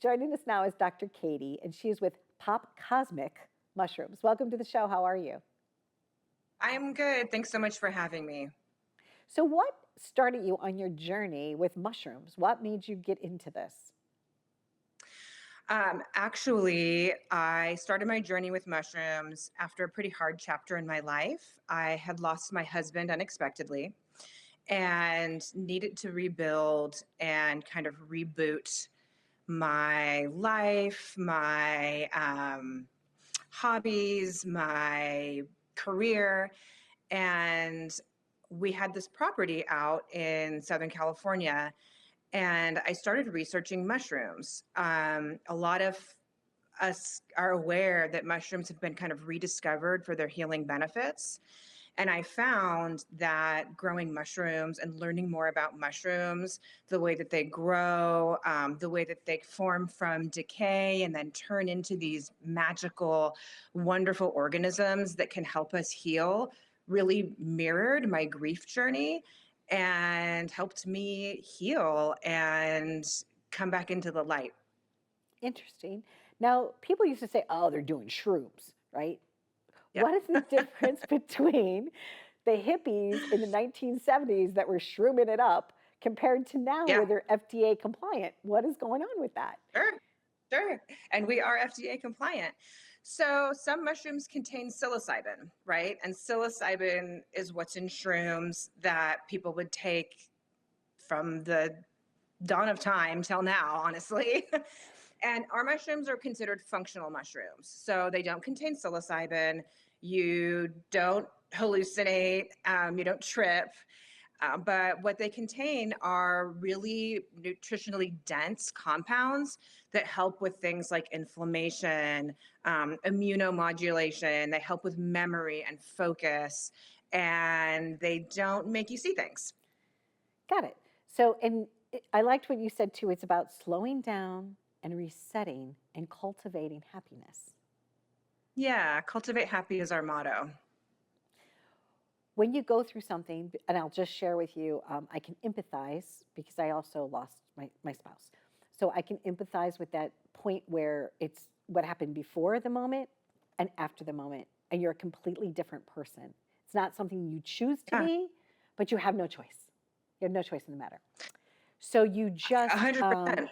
Joining us now is Dr. Katie, and she's with Pop Cosmic Mushrooms. Welcome to the show. How are you? I'm good. Thanks so much for having me. So, what started you on your journey with mushrooms? What made you get into this? Actually, I started my journey with mushrooms after a pretty hard chapter in my life. I had lost my husband unexpectedly and needed to rebuild and kind of reboot my life, my hobbies, my career. And we had this property out in Southern California, and I started researching mushrooms. A lot of us are aware that mushrooms have been kind of rediscovered for their healing benefits. And I found that growing mushrooms and learning more about mushrooms, the way that they grow, the way that they form from decay and then turn into these magical, wonderful organisms that can help us heal, really mirrored my grief journey and helped me heal and come back into the light. Interesting. Now, people used to say, oh, they're doing shrooms, right? Yep. What is the difference between the hippies in the 1970s that were shrooming it up compared to now Yeah. where they're FDA compliant? What is going on with that? Sure. Sure. And we are FDA compliant. So some mushrooms contain psilocybin, right? And psilocybin is what's in shrooms that people would take from the dawn of time till now, honestly. And our mushrooms are considered functional mushrooms. So they don't contain psilocybin. You don't hallucinate. You don't trip. But what they contain are really nutritionally dense compounds that help with things like inflammation, immunomodulation. They help with memory and focus, and they don't make you see things. Got it. So, and I liked what you said too. It's about slowing down and resetting and cultivating happiness. Yeah, cultivate happy is our motto. When you go through something, and I'll just share with you, I can empathize because I also lost my spouse. So I can empathize with that point where it's what happened before the moment and after the moment, and you're a completely different person. It's not something you choose to Yeah, be, but you have no choice. You have no choice in the matter. So you just, 100%.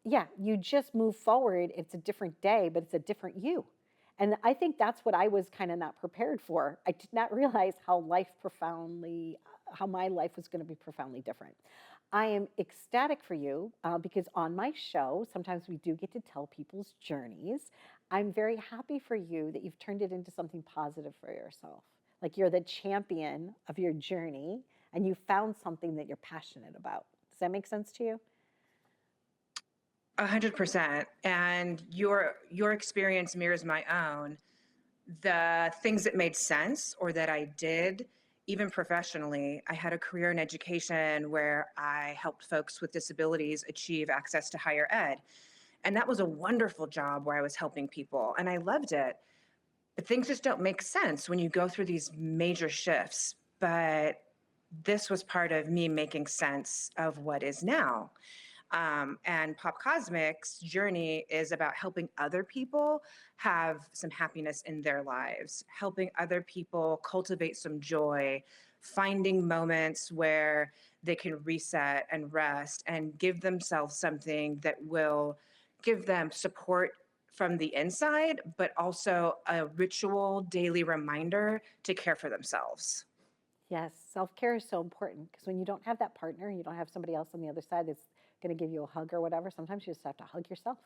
yeah, you just move forward. It's a different day, but it's a different you. And I think that's what I was kind of not prepared for. I did not realize how my life was going to be profoundly different. I am ecstatic for you because on my show, sometimes we do get to tell people's journeys. I'm very happy for you that you've turned it into something positive for yourself. Like you're the champion of your journey and you found something that you're passionate about. Does that make sense to you? 100%. And your experience mirrors my own. The things that made sense or that I did, even professionally, I had a career in education where I helped folks with disabilities achieve access to higher ed. And that was a wonderful job where I was helping people and I loved it. But things just don't make sense when you go through these major shifts. But this was part of me making sense of what is now. And Pop Cosmic's journey is about helping other people have some happiness in their lives, helping other people cultivate some joy, finding moments where they can reset and rest and give themselves something that will give them support from the inside, but also a ritual daily reminder to care for themselves. Yes, self care is so important because when you don't have that partner, you don't have somebody else on the other side that's going to give you a hug or whatever, sometimes you just have to hug yourself.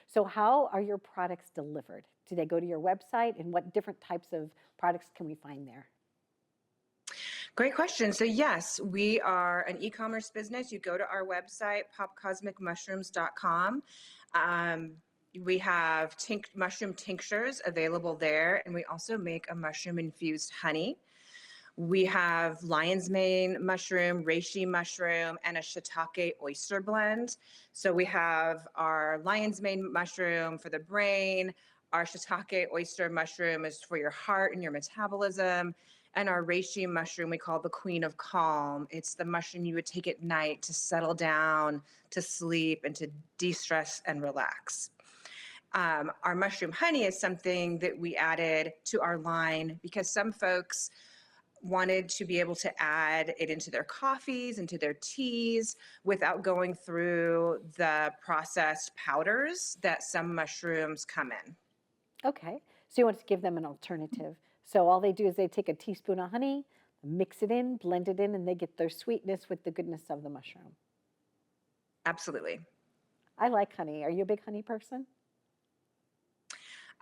So, how are your products delivered? Do they go to your website and what different types of products can we find there? Great question. So, yes, we are an e commerce business. You go to our website, popcosmicmushrooms.com. Um, we have mushroom tinctures available there, and we also make a mushroom infused honey. We have lion's mane mushroom, reishi mushroom, and a shiitake oyster blend. So we have our lion's mane mushroom for the brain. Our shiitake oyster mushroom is for your heart and your metabolism. And our reishi mushroom, we call the queen of calm. It's the mushroom you would take at night to settle down, to sleep, and to de stress and relax. Our mushroom honey is something that we added to our line because some folks wanted to be able to add it into their coffees, into their teas, without going through the processed powders that some mushrooms come in. Okay. So you want to give them an alternative. So all they do is they take a teaspoon of honey, mix it in, blend it in, and they get their sweetness with the goodness of the mushroom. Absolutely. I like honey. Are you a big honey person?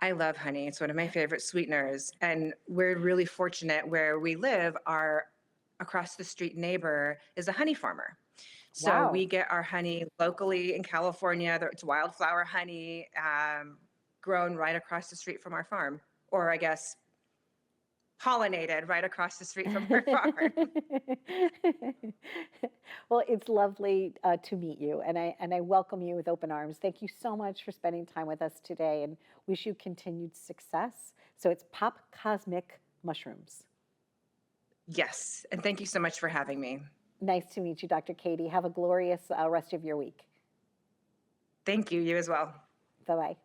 I love honey. It's one of my favorite sweeteners. And we're really fortunate where we live. Our across the street neighbor is a honey farmer. So Wow. we get our honey locally in California. It's wildflower honey grown right across the street from our farm, or I guess pollinated right across the street from our farm. Well, it's lovely to meet you, and I welcome you with open arms. Thank you so much for spending time with us today, and wish you continued success. So it's Pop Cosmic Mushrooms. Yes. And thank you so much for having me. Nice to meet you, Dr. Katie. Have a glorious rest of your week. Thank you. You as well. Bye bye.